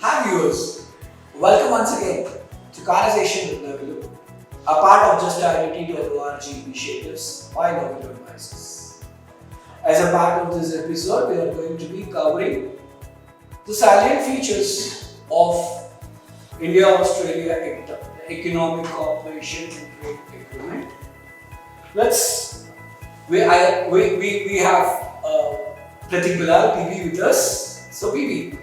Hi viewers, welcome once again to Conversation with Novello, a part of JustIDT.org initiatives by Novello Advisors. As a part of this episode, we are going to be covering the salient features of India-Australia Economic Cooperation and Trade Agreement. We have Pratik Bilal, PB with us. So PB,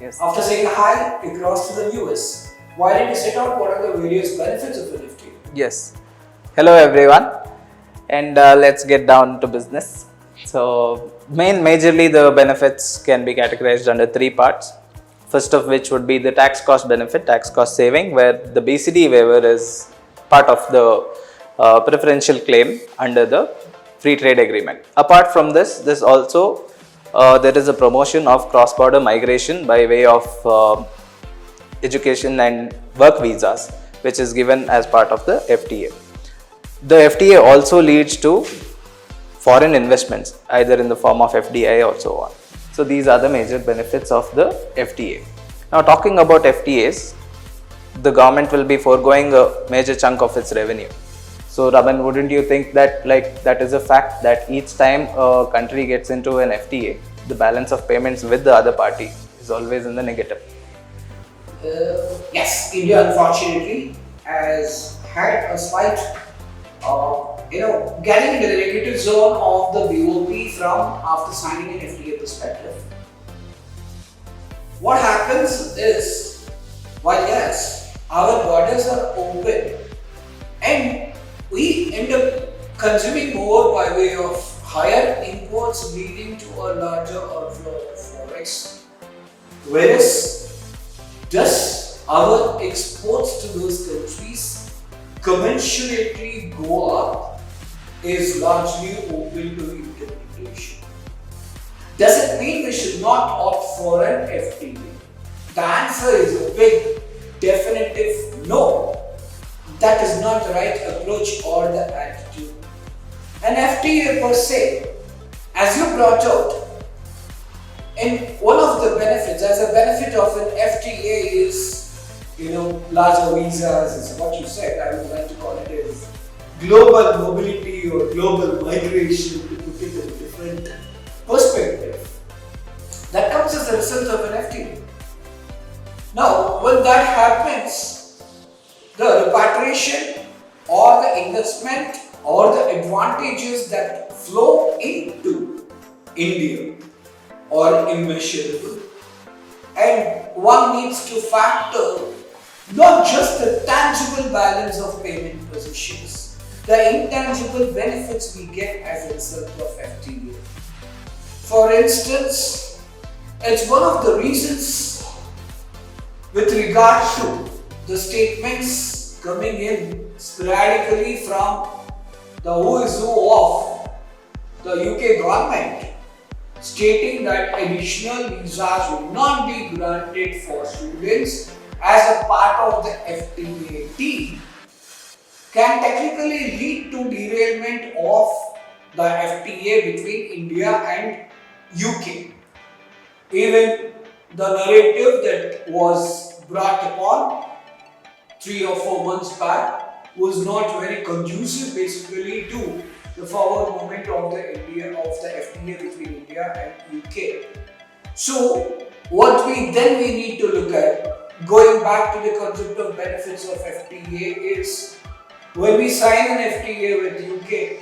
Yes. after saying hi across to the viewers, why don't you set out what are the various benefits of an FTA? Yes. Hello everyone, and let's get down to business. So, majorly the benefits can be categorized under three parts. First of which would be the tax cost benefit, tax cost saving, where the BCD waiver is part of the preferential claim under the free trade agreement. Apart from this also there is a promotion of cross-border migration by way of education and work visas, which is given as part of the FTA. The FTA also leads to foreign investments, either in the form of FDI or so on. So these are the major benefits of the FTA. Now talking about FTAs, the government will be foregoing a major chunk of its revenue. So Raman, wouldn't you think that that is a fact that each time a country gets into an FTA, the balance of payments with the other party is always in the negative? Yes, India unfortunately has had a slight, getting into the negative zone of the BOP from after signing an FTA perspective. What happens is, while yes, our borders are open and we end up consuming more by way of higher imports leading to a larger outflow of forex, whereas does our exports to those countries commensurately go up is largely open to interpretation. Does it mean we should not opt for an FTA? The answer is a big definitive no. That is not the right approach or the attitude. An FTA per se, as you brought out, and one of the benefits, as a benefit of an FTA is, larger visas, is what you said. I would like to call it as global mobility or global migration, to put it in a different perspective. That comes as a result of an FTA. Now, when that happens, the repatriation or the investment or the advantages that flow into India are immeasurable, and one needs to factor not just the tangible balance of payment positions, the intangible benefits we get as a result of FTA. For instance, it's one of the reasons with regard to the statements coming in sporadically from the who is who of the UK government, stating that additional visas will not be granted for students as a part of the FTA can technically lead to derailment of the FTA between India and UK. Even the narrative that was brought upon 3 or 4 months back was not very conducive basically to the forward movement of the FTA between India and UK. So what we need to look at, going back to the concept of benefits of FTA, is when we sign an FTA with UK,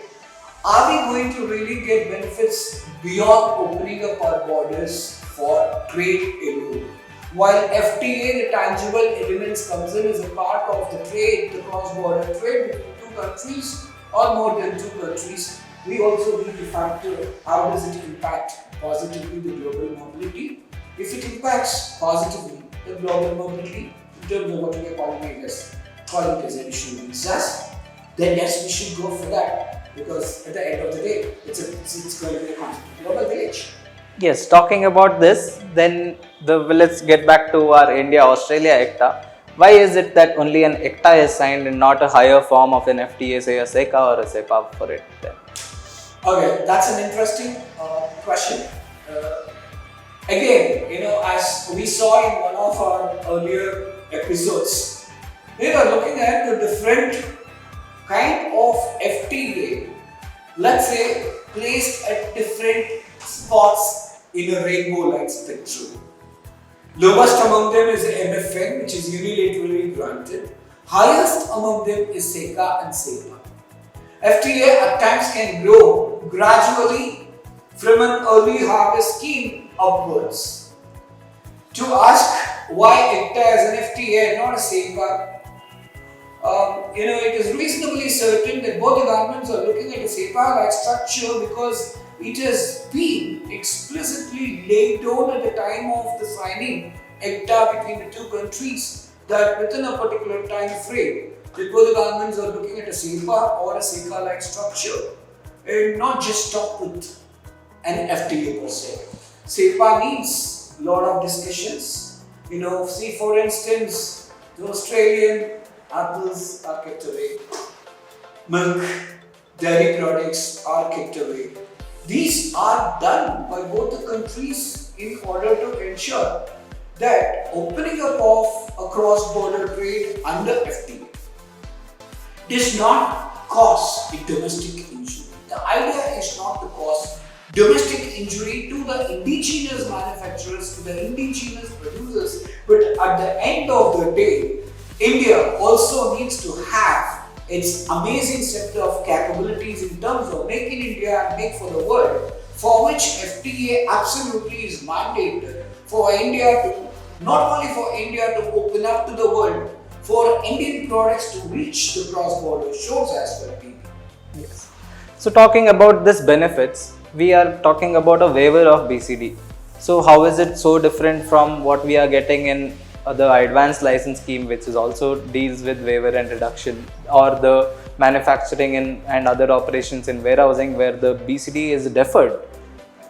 are we going to really get benefits beyond opening up our borders for trade alone? While FTA, the tangible elements comes in as a part of the trade, the cross-border trade between two countries or more than two countries, we also need to factor how does it impact positively the global mobility. If it impacts positively the global mobility in terms of what we are calling as additional visas, then yes, we should go for that, because at the end of the day, it's going to be a concept of global village. Yes, talking about this, then let's get back to our India-Australia ECTA. Why is it that only an ECTA is signed and not a higher form of an FTA, say a SECA or a SEPA for it then? Okay, that's an interesting question. Again, as we saw in one of our earlier episodes, we were looking at the different kind of FTA, let's say, placed at different spots in a rainbow like spectrum. Lowest among them is MFN, which is unilaterally granted. Highest among them is SECA and SEPA. FTA at times can grow gradually from an early harvest scheme upwards. To ask why ICTA is an FTA and not a SEPA, it is reasonably certain that both the governments are looking at a SEPA-like structure because it has been explicitly laid down at the time of the signing ICTA between the two countries that within a particular time frame, that both the governments are looking at a SEPA or a SEPA-like structure and not just stop with an FTA per se. SEPA needs a lot of discussions. See for instance, the Australian apples are kept away, milk, dairy products are kept away. These are done by both the countries in order to ensure that opening up of a cross-border trade under FTA does not cause a domestic injury. The idea is not to cause domestic injury to the indigenous manufacturers, to the indigenous producers, but at the end of the day, India also needs to have its amazing set of capabilities in terms of make in India and make for the world, for which FTA absolutely is mandated for India to, not only for India to open up to the world, for Indian products to reach the cross-border shores as well. Yes. So talking about this benefits, we are talking about a waiver of BCD. So how is it so different from what we are getting in the advanced license scheme, which is also deals with waiver and reduction, or the manufacturing and other operations in warehousing where the BCD is deferred?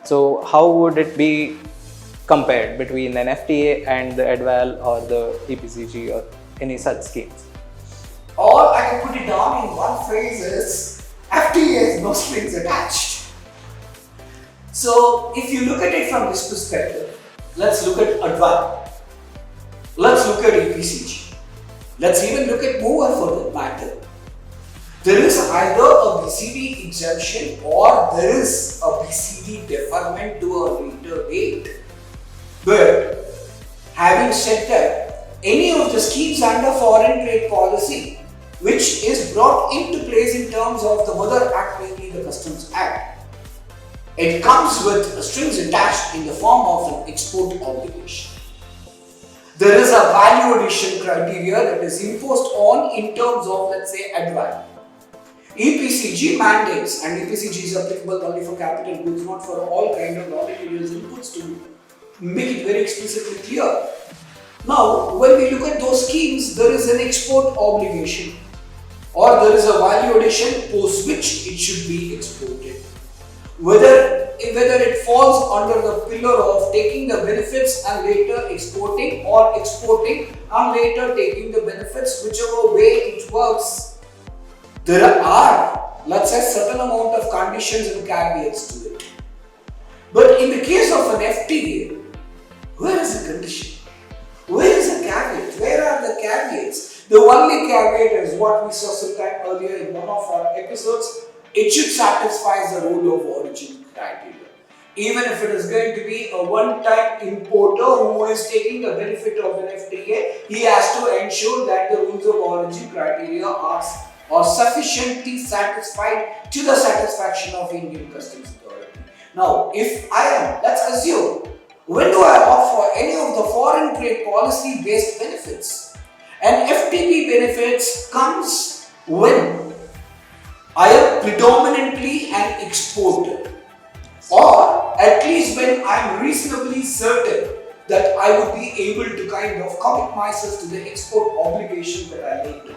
So how would it be compared between an FTA and the ADVAL or the EPCG or any such schemes? All I can put it down in one phrase is FTA is no strings attached. So if you look at it from this perspective, let's look at ADVAL. Let's look at EPCG. Let's even look at MOVER for that matter. There is either a BCD exemption or there is a BCD deferment to a later date. But having said that, any of the schemes under foreign trade policy which is brought into place in terms of the Mother Act, mainly the Customs Act, it comes with strings attached in the form of an export obligation. There is a value addition criteria that is imposed on in terms of, let's say, ADVAL. EPCG mandates, and EPCG is applicable only for capital goods, not for all kind of raw materials inputs, to make it very explicitly clear. Now, when we look at those schemes, there is an export obligation or there is a value addition post which it should be exported. Whether it falls under the pillar of taking the benefits and later exporting, or exporting and later taking the benefits, whichever way it works, there are, let's say, certain amount of conditions and caveats to it. But in the case of an FTA, where is the condition? Where is the caveat? Where are the caveats? The only caveat is what we saw sometime earlier in one of our episodes. It should satisfy the rule of origin criteria. Even if it is going to be a one-time importer who is taking the benefit of an FTA, he has to ensure that the rules of origin criteria are sufficiently satisfied to the satisfaction of Indian Customs Authority. Now, if I am, let's assume, when do I opt for any of the foreign trade policy based benefits? And FTP benefits comes when I am predominantly an exporter, or at least when I am reasonably certain that I would be able to kind of commit myself to the export obligation that I laid down.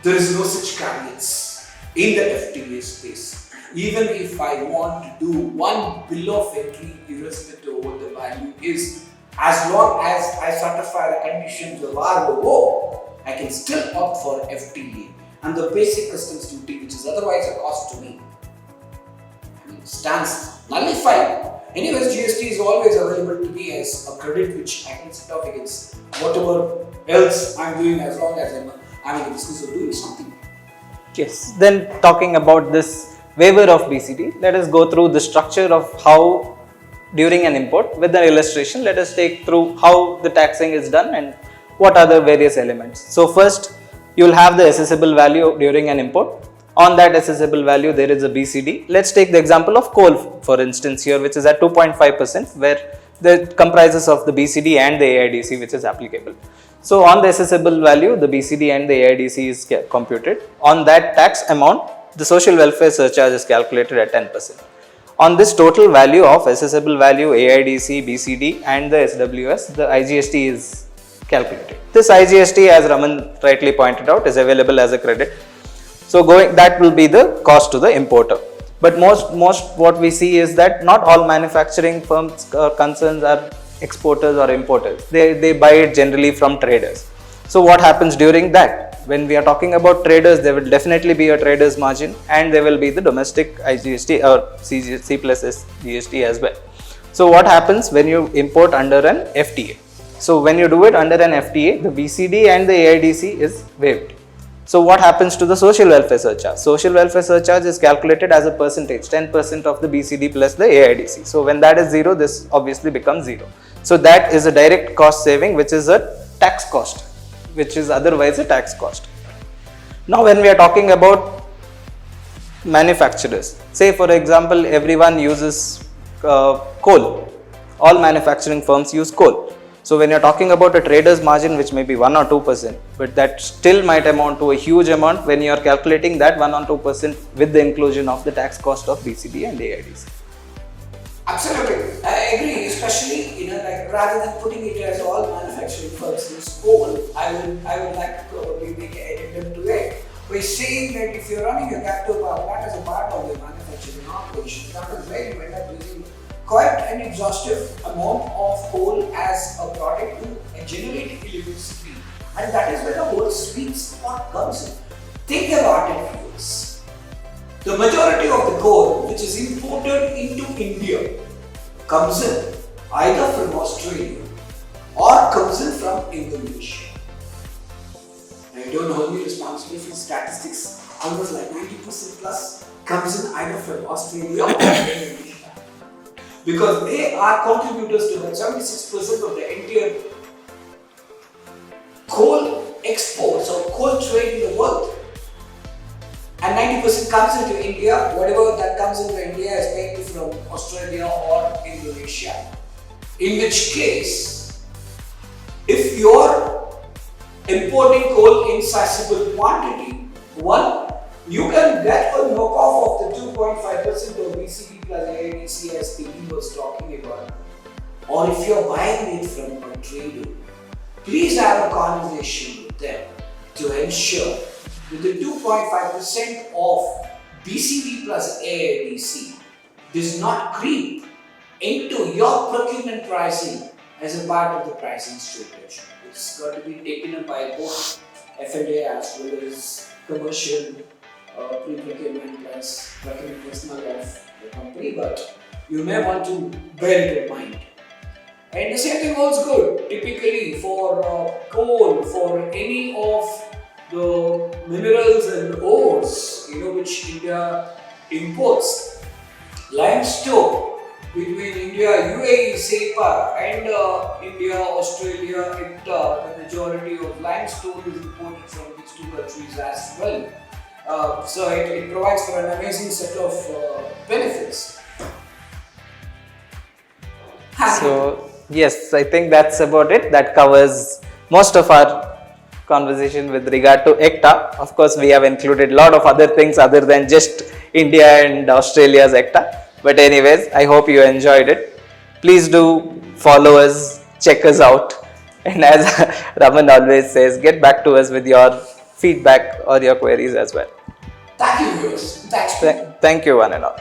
There is no such caveats in the FTA space. Even if I want to do one bill of entry, irrespective of what the value is, as long as I satisfy the conditions of ROO, I can still opt for FTA. And the basic customs duty, which is otherwise a cost to me, stands nullified Anyways, GST is always available to me as a credit which I can set off against whatever else I'm doing as long as I'm in the business of doing something. Yes. Then talking about this waiver of BCD, let us go through the structure of how during an import with an illustration. Let us take through how the taxing is done and what are the various elements. So first, you will have the assessable value during an import. On that assessable value, there is a BCD. Let's take the example of coal, for instance, here, which is at 2.5%, where that comprises of the BCD and the AIDC, which is applicable. So on the assessable value, the BCD and the AIDC is computed. On that tax amount, the social welfare surcharge is calculated at 10%. On this total value of assessable value, AIDC, BCD and the SWS, the IGST is calculated. This IGST, as Raman rightly pointed out, is available as a credit. So that will be the cost to the importer. But most what we see is that not all manufacturing firms or concerns are exporters or importers. They buy it generally from traders. So what happens during that? When we are talking about traders, there will definitely be a trader's margin and there will be the domestic IGST or C plus S GST as well. So what happens when you import under an FTA? So when you do it under an FTA, the BCD and the AIDC is waived. So what happens to the social welfare surcharge? Social welfare surcharge is calculated as a percentage, 10% of the BCD plus the AIDC. So when that is zero, this obviously becomes zero. So that is a direct cost saving, which is a tax cost, which is otherwise a tax cost. Now when we are talking about manufacturers, say for example, everyone uses coal. All manufacturing firms use coal. So when you're talking about a trader's margin, which may be 1 or 2%, but that still might amount to a huge amount when you're calculating that 1 or 2% with the inclusion of the tax cost of BCD and AIDC. Absolutely, I agree. Especially, like rather than putting it as all manufacturing firms use coal, I would like to probably make an addendum to it by saying that if you're running a captive power plant as a part of your manufacturing operation, that is where you end up using quite an exhaustive amount of coal as a product to generate electricity, and that is where the whole sweet spot comes in. Think about it, folks. The majority of the coal which is imported into India comes in either from Australia or comes in from Indonesia. I don't hold me responsible for statistics. Almost like 90% plus comes in either from Australia or Indonesia. Because they are contributors to about 76% of the entire coal exports or coal trade in the world. And 90% comes into India. Whatever that comes into India is paid from Australia or Indonesia. In which case, if you're importing coal in sizable quantity, one, you can get a knockoff of the 2.5% of BCD plus AIDC as PB was talking about. Or if you're buying it from a trader, please have a conversation with them to ensure that the 2.5% of BCD plus AIDC does not creep into your procurement pricing as a part of the pricing strategy. It's got to be taken up by both F&A as well as commercial pre-procurement plus procurement personnel of the company, but you may want to bear it in mind. And the same thing holds good typically for coal, for any of the minerals and ores, which India imports. Limestone between India, UAE, SEPA and India, Australia, the majority of limestone is imported from these two countries as well. So it provides for an amazing set of benefits. So yes, I think that's about it. That covers most of our conversation with regard to ECTA. Of course, we have included a lot of other things other than just India and Australia's ECTA. But anyways, I hope you enjoyed it. Please do follow us, check us out. And as Raman always says, get back to us with your feedback or your queries as well. Thank you, viewers. Thank you, one and all.